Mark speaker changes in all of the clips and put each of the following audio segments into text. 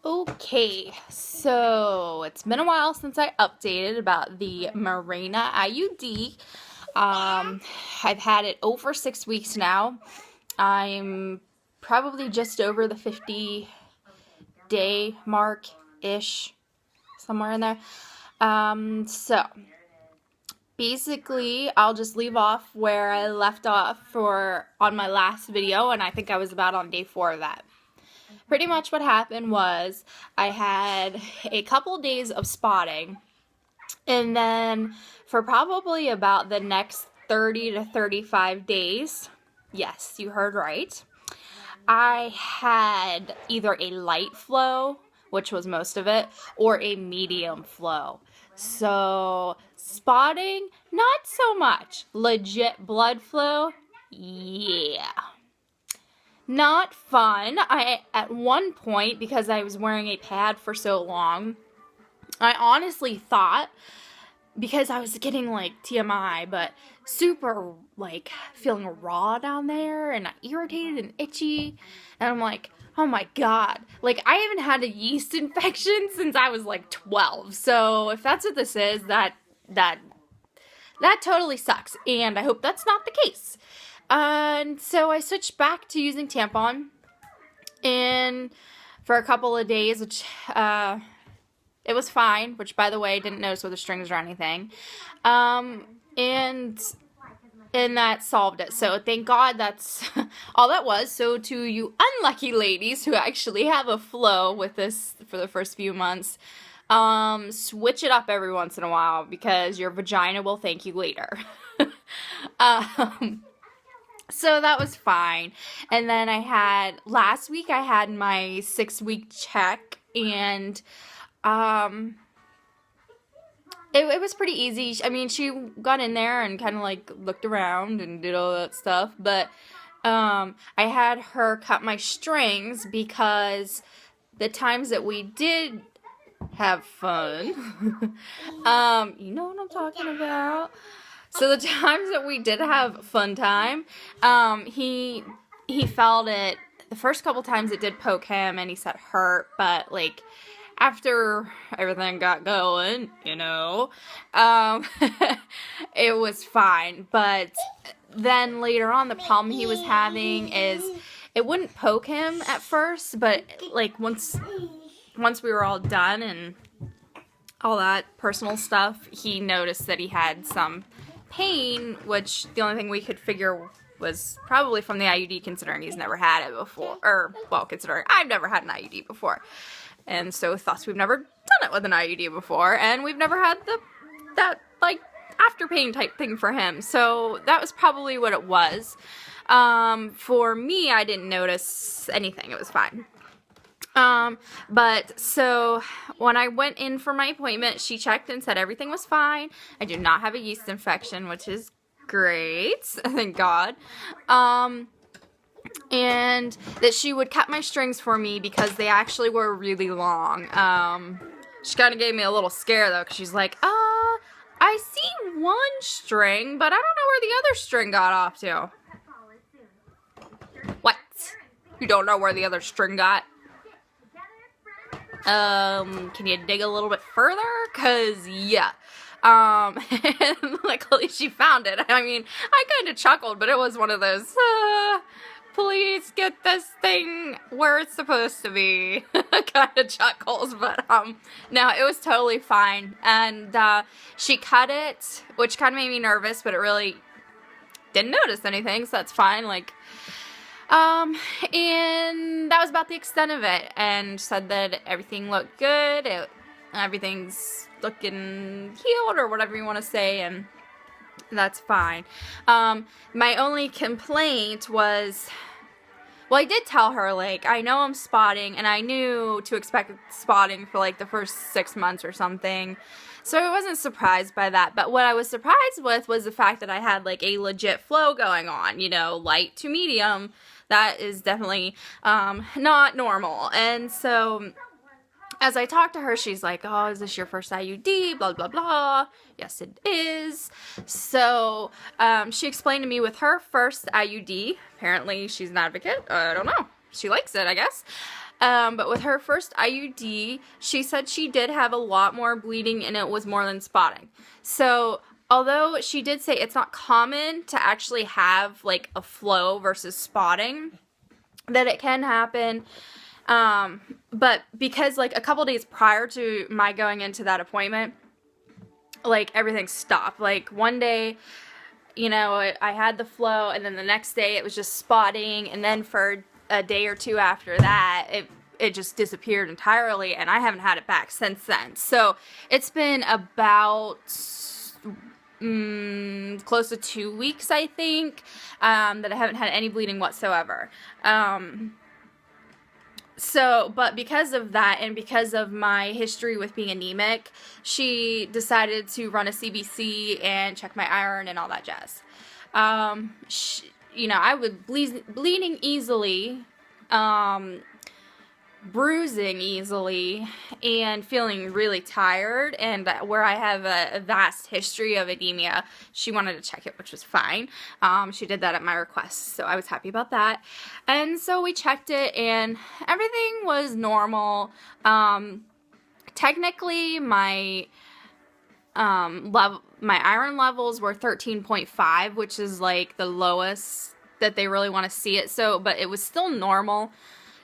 Speaker 1: Okay, so it's been a while since I updated about the Mirena IUD. I've had it over 6 weeks now. I'm probably just over the 50-day mark-ish, somewhere in there. So basically, I'll just leave off where I left off on my last video, and I think I was about on day 4 of that. Pretty much what happened was I had a couple days of spotting, and then for probably about the next 30 to 35 days, yes, you heard right, I had either a light flow, which was most of it, or a medium flow. So spotting, not so much. Legit blood flow, yeah. Not fun. At one point, because I was wearing a pad for so long, I honestly thought, because I was getting like TMI, but super like feeling raw down there and irritated and itchy, and I'm like, oh my god, like I haven't had a yeast infection since I was like 12. So if that's what this is, that totally sucks, and I hope that's not the case. And so I switched back to using tampon, and for a couple of days, which it was fine, which by the way, didn't notice with the strings or anything, and that solved it. So thank God that's all that was. So to you unlucky ladies who actually have a flow with this for the first few months, switch it up every once in a while, because your vagina will thank you later. So that was fine. And then last week I had my 6-week check, and it was pretty easy. I mean, she got in there and kind of like looked around and did all that stuff, but I had her cut my strings, because the times that we did have fun, you know what I'm talking about. So the times that we did have fun time, he felt it. The first couple times it did poke him, and he said hurt, but like after everything got going, you know, it was fine. But then later on, the problem he was having is it wouldn't poke him at first, but like once we were all done and all that personal stuff, he noticed that he had some pain, which the only thing we could figure was probably from the IUD, considering he's never had it before, or well, considering I've never had an IUD before, and so thus we've never done it with an IUD before, and we've never had that like after pain type thing for him. So that was probably what it was. For me, I didn't notice anything. It was fine. But so when I went in for my appointment, she checked and said everything was fine. I do not have a yeast infection, which is great. Thank God. And that she would cut my strings for me, because they actually were really long. She kind of gave me a little scare though, because she's like, I see one string, but I don't know where the other string got off to. What? You don't know where the other string got? Can you dig a little bit further? 'Cause, yeah. And luckily she found it. I mean, I kind of chuckled, but it was one of those, please get this thing where it's supposed to be kind of chuckles. But, no, it was totally fine. And, she cut it, which kind of made me nervous, but it really didn't notice anything, so that's fine. Like, and that was about the extent of it, and said that everything looked good, everything's looking healed, or whatever you want to say, and that's fine. My only complaint was, well, I did tell her, like, I know I'm spotting, and I knew to expect spotting for, like, the first 6 months or something, so I wasn't surprised by that. But what I was surprised with was the fact that I had, like, a legit flow going on, you know, light to medium. That is definitely not normal. And so as I talked to her, she's like, oh, is this your first IUD? Blah, blah, blah. Yes, it is. So she explained to me with her first IUD. Apparently she's an advocate. I don't know. She likes it, I guess. But with her first IUD, she said she did have a lot more bleeding and it was more than spotting. So although she did say it's not common to actually have like a flow versus spotting, that it can happen. But because like a couple days prior to my going into that appointment, like everything stopped. Like one day, you know, I had the flow, and then the next day it was just spotting, and then for a day or two after that, it just disappeared entirely, and I haven't had it back since then. So it's been about close to 2 weeks, I think, that I haven't had any bleeding whatsoever. But because of that, and because of my history with being anemic, she decided to run a CBC and check my iron and all that jazz. You know, I was bleeding easily, bruising easily, and feeling really tired, and where I have a vast history of anemia, she wanted to check it, which was fine. She did that at my request, so I was happy about that. And so we checked it, and everything was normal. Technically, my iron levels were 13.5, which is like the lowest that they really want to see it. So, but it was still normal.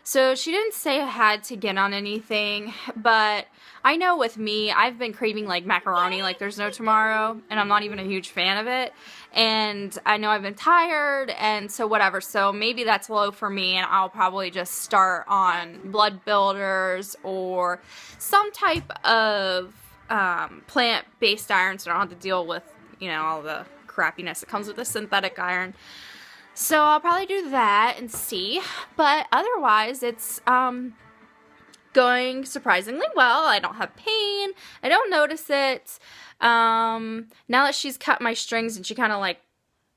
Speaker 1: So she didn't say I had to get on anything, but I know with me, I've been craving like macaroni like there's no tomorrow, and I'm not even a huge fan of it. And I know I've been tired, and so whatever. So maybe that's low for me, and I'll probably just start on blood builders or some type of plant-based iron, so I don't have to deal with, you know, all the crappiness that comes with a synthetic iron. So I'll probably do that and see, but otherwise it's going surprisingly well. I don't have pain. I don't notice it. Now that she's cut my strings and she kind of like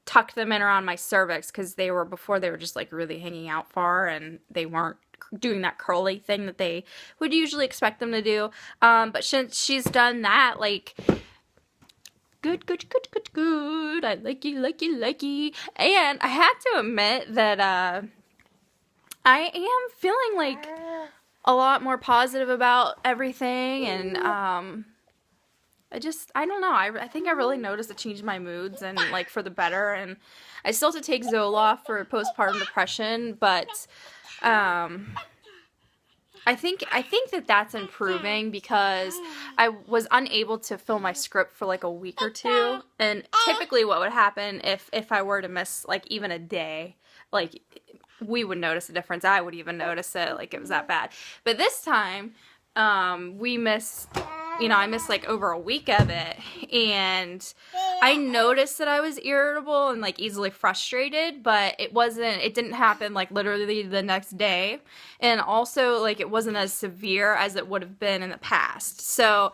Speaker 1: tucked them in around my cervix, because before they were just like really hanging out far and they weren't doing that curly thing that they would usually expect them to do. But since she's done that, like, good. I likey. And I had to admit that I am feeling like a lot more positive about everything, and I don't know. I think I really noticed a change in my moods, and like for the better. And I still have to take Zoloft for postpartum depression, but I think that that's improving, because I was unable to fill my script for like a week or two, and typically what would happen if I were to miss like even a day, like we would notice a difference. I would even notice it, like it was that bad. But this time, we missed, you know, I missed like over a week of it, and I noticed that I was irritable and like easily frustrated, but it didn't happen like literally the next day, and also like it wasn't as severe as it would have been in the past. So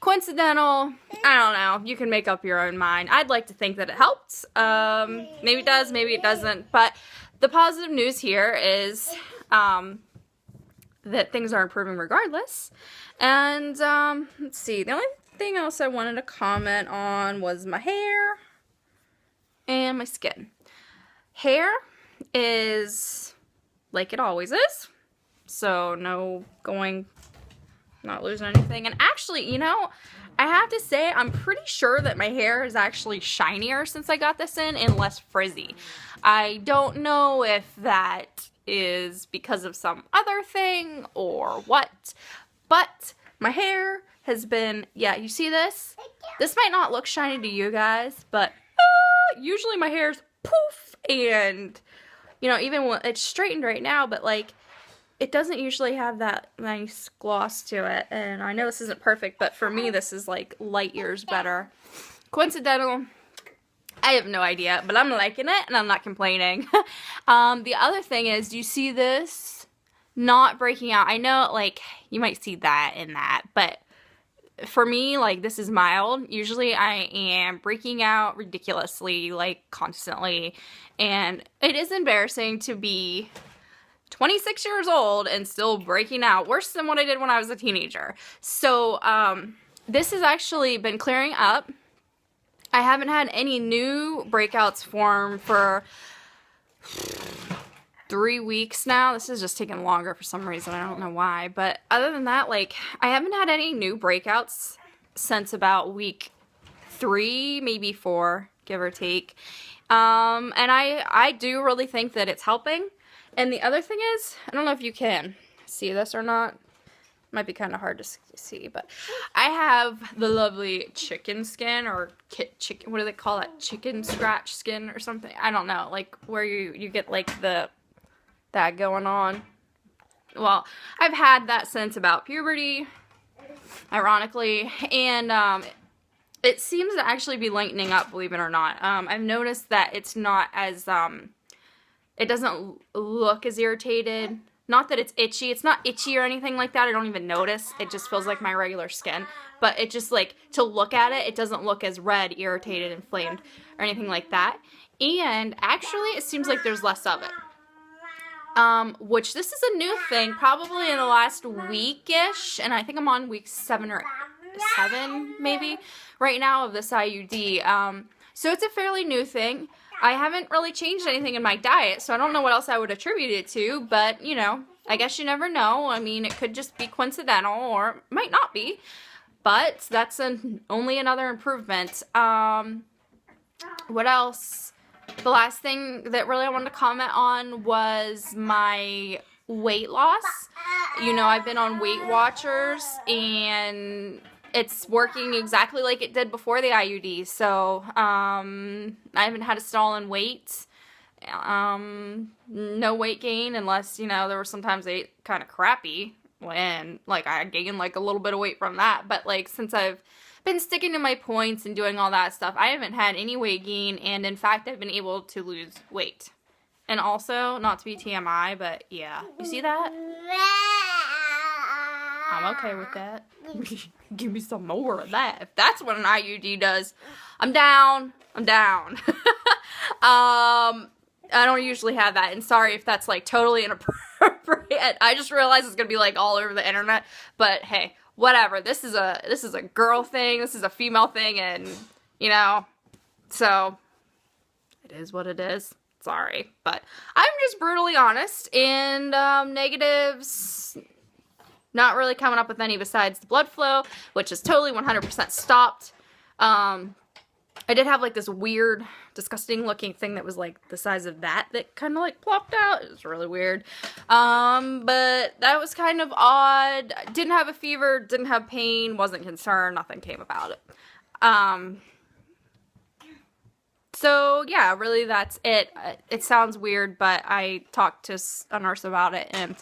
Speaker 1: coincidental, I don't know, you can make up your own mind. I'd like to think that it helped. Maybe it does, maybe it doesn't, but the positive news here is that things are improving regardless. And let's see, the only thing else I wanted to comment on was my hair and my skin. Hair is like it always is, so not losing anything. And actually, you know, I have to say I'm pretty sure that my hair is actually shinier since I got this in and less frizzy. I don't know if that is because of some other thing or what, but my hair has been, yeah, you see this? This might not look shiny to you guys, but usually my hair's poof, and, you know, even when it's straightened right now, but like, it doesn't usually have that nice gloss to it. And I know this isn't perfect, but for me, this is like light years better. Coincidental? I have no idea, but I'm liking it and I'm not complaining. The other thing is, do you see this? Not breaking out. I know, like, you might see that in that, but for me, like, this is mild. Usually I am breaking out ridiculously, like, constantly, and it is embarrassing to be 26 years old and still breaking out, worse than what I did when I was a teenager. So, this has actually been clearing up. I haven't had any new breakouts form for 3 weeks now. This is just taking longer for some reason. I don't know why. But other than that, like, I haven't had any new breakouts since about week 3, maybe 4, give or take. And I do really think that it's helping. And the other thing is, I don't know if you can see this or not. Might be kind of hard to see, but I have the lovely chicken skin, or chicken, what do they call it? Chicken scratch skin or something? I don't know, like where you get like that going on. Well, I've had that since about puberty, ironically, and it seems to actually be lightening up, believe it or not. I've noticed that it's not as, it doesn't look as irritated. Not that it's itchy. It's not itchy or anything like that. I don't even notice. It just feels like my regular skin. But it just, like, to look at it, it doesn't look as red, irritated, inflamed, or anything like that. And actually, it seems like there's less of it. Which, this is a new thing, probably in the last week-ish. And I think I'm on week 7 or 7, maybe, right now of this IUD. So it's a fairly new thing. I haven't really changed anything in my diet, so I don't know what else I would attribute it to, but, you know, I guess you never know. I mean, it could just be coincidental, or it might not be, but that's only another improvement. What else? The last thing that really I wanted to comment on was my weight loss. You know, I've been on Weight Watchers, and it's working exactly like it did before the IUD, so I haven't had a stall in weight, no weight gain, unless, you know, there were sometimes I ate kind of crappy, and, like, I gained, like, a little bit of weight from that, but, like, since I've been sticking to my points and doing all that stuff, I haven't had any weight gain, and, in fact, I've been able to lose weight. And also, not to be TMI, but, yeah, you see that? I'm okay with that. Give me some more of that. If that's what an IUD does, I'm down. I'm down. I don't usually have that, and sorry if that's, like, totally inappropriate. I just realized it's gonna be, like, all over the internet, but hey, whatever. This is a girl thing. This is a female thing, and, you know, so it is what it is. Sorry, but I'm just brutally honest, and negatives, not really coming up with any besides the blood flow, which is totally 100% stopped. I did have, like, this weird, disgusting looking thing that was, like, the size of that kind of, like, plopped out. It was really weird. But that was kind of odd. Didn't have a fever, didn't have pain, wasn't concerned, nothing came about it. So, yeah, really that's it. It sounds weird, but I talked to a nurse about it, and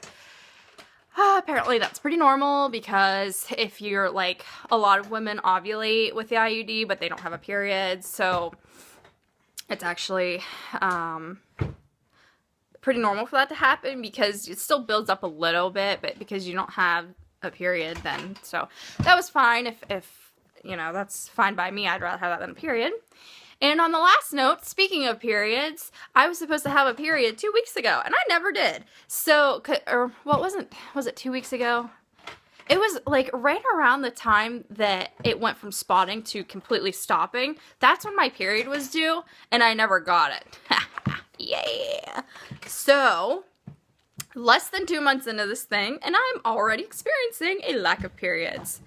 Speaker 1: apparently that's pretty normal, because if you're, like, a lot of women ovulate with the IUD, but they don't have a period, so it's actually pretty normal for that to happen, because it still builds up a little bit, but because you don't have a period then, so that was fine. If you know, that's fine by me. I'd rather have that than a period. And on the last note, speaking of periods, I was supposed to have a period 2 weeks ago, and I never did. So, or, well, was it 2 weeks ago? It was, like, right around the time that it went from spotting to completely stopping. That's when my period was due, and I never got it. Yeah. So, less than 2 months into this thing, and I'm already experiencing a lack of periods.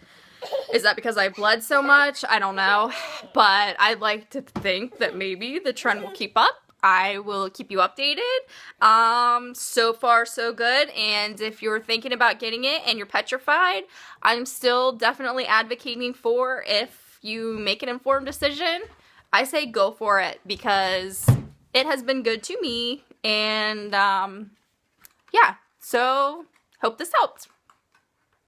Speaker 1: Is that because I bled so much? I don't know, but I'd like to think that maybe the trend will keep up. I will keep you updated. So far, so good, and if you're thinking about getting it and you're petrified, I'm still definitely advocating for, if you make an informed decision, I say go for it, because it has been good to me, and, yeah, so hope this helped.